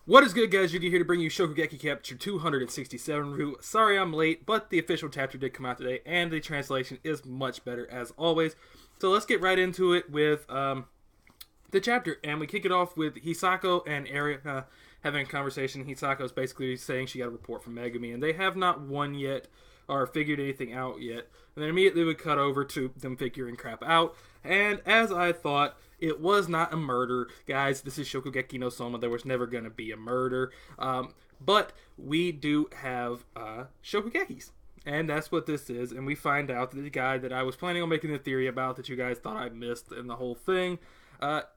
What is good, guys? Yugi here to bring you Shokugeki Chapter 267 review. Sorry I'm late, but the official chapter did come out today, and the translation is much better as always. So let's get right into it with the chapter, and we kick it off with Hisako and Eri having a conversation. Hisako is basically saying she got a report from Megumi, and they have not won yet or figured anything out yet. And then immediately we cut over to them figuring crap out. And as I thought, it was not a murder. Guys, this is Shokugeki no Soma. There was never going to be a murder. But we do have Shokugekis. And that's what this is. And we find out that the guy that I was planning on making a theory about that you guys thought I missed in the whole thing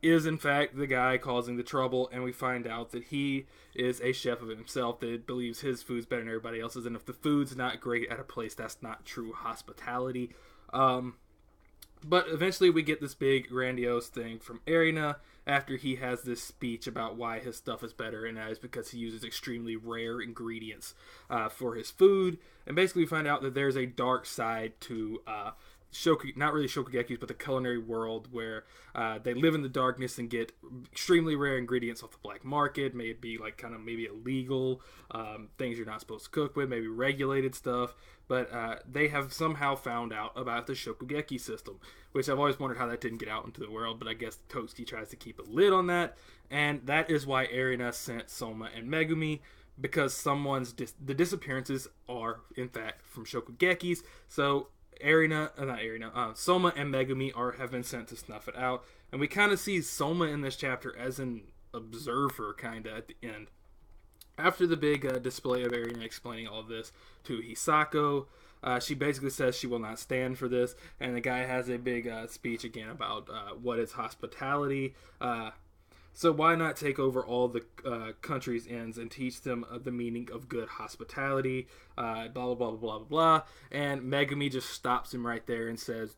is in fact the guy causing the trouble, and we find out that he is a chef of himself that believes his food's better than everybody else's, and if the food's not great at a place, that's not true hospitality. But eventually we get this big grandiose thing from Erina after he has this speech about why his stuff is better, and that is because he uses extremely rare ingredients for his food. And basically we find out that there's a dark side to not really Shokugekis, but the culinary world where they live in the darkness and get extremely rare ingredients off the black market. Maybe like kind of maybe illegal things you're not supposed to cook with, maybe regulated stuff. But they have somehow found out about the Shokugeki system, which I've always wondered how that didn't get out into the world, but I guess Totsuki tries to keep a lid on that. And that is why Erina sent Soma and Megumi, because the disappearances are, in fact, from Shokugekis. So Soma and Megumi have been sent to snuff it out. And we kind of see Soma in this chapter as an observer, kind of, at the end. After the big display of Erina explaining all of this to Hisako, she basically says she will not stand for this, and the guy has a big speech again about what is hospitality. So why not take over all the country's inns and teach them the meaning of good hospitality, blah, blah, blah, blah, blah, blah. And Megumi just stops him right there and says,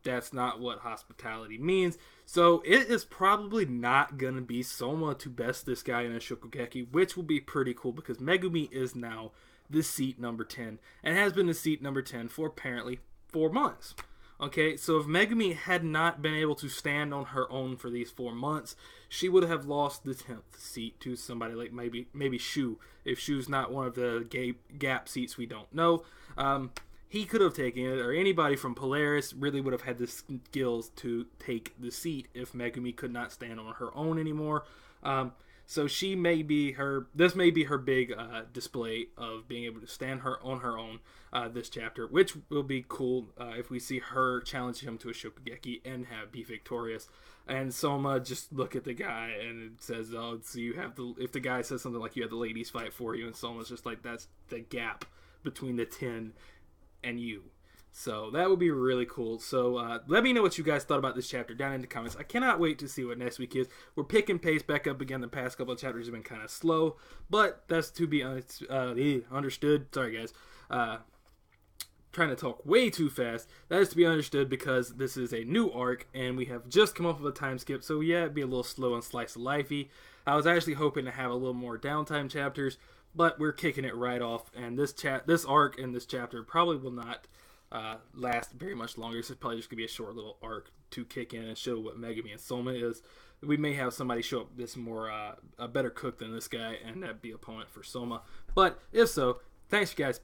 that's not what hospitality means. So it is probably not going to be Soma to best this guy in a Shokugeki, which will be pretty cool because Megumi is now the seat number 10 and has been the seat number 10 for apparently 4 months. Okay, so if Megumi had not been able to stand on her own for these 4 months, she would have lost the 10th seat to somebody like maybe Shu. If Shu's not one of the gap seats, we don't know. He could have taken it, or anybody from Polaris really would have had the skills to take the seat if Megumi could not stand on her own anymore. So this may be her big display of being able to stand on her own this chapter, which will be cool if we see her challenge him to a Shokugeki and be victorious. And Soma just look at the guy and it says, "Oh, so you have if the guy says something like you have the ladies fight for you," and Soma's just like, "That's the gap between the 10 and you." So that would be really cool. So let me know what you guys thought about this chapter down in the comments. I cannot wait to see what next week is. We're picking pace back up again. The past couple of chapters have been kind of slow, but that's to be understood. Sorry, guys. Trying to talk way too fast. That is to be understood because this is a new arc, and we have just come off of a time skip. So yeah, it'd be a little slow and slice of lifey. I was actually hoping to have a little more downtime chapters, but we're kicking it right off. And this arc and this chapter probably will not last very much longer. This is probably just gonna be a short little arc to kick in and show what Megumi and Soma is. We may have somebody show up this more a better cook than this guy, and that'd be opponent for Soma. But if so, thanks, guys.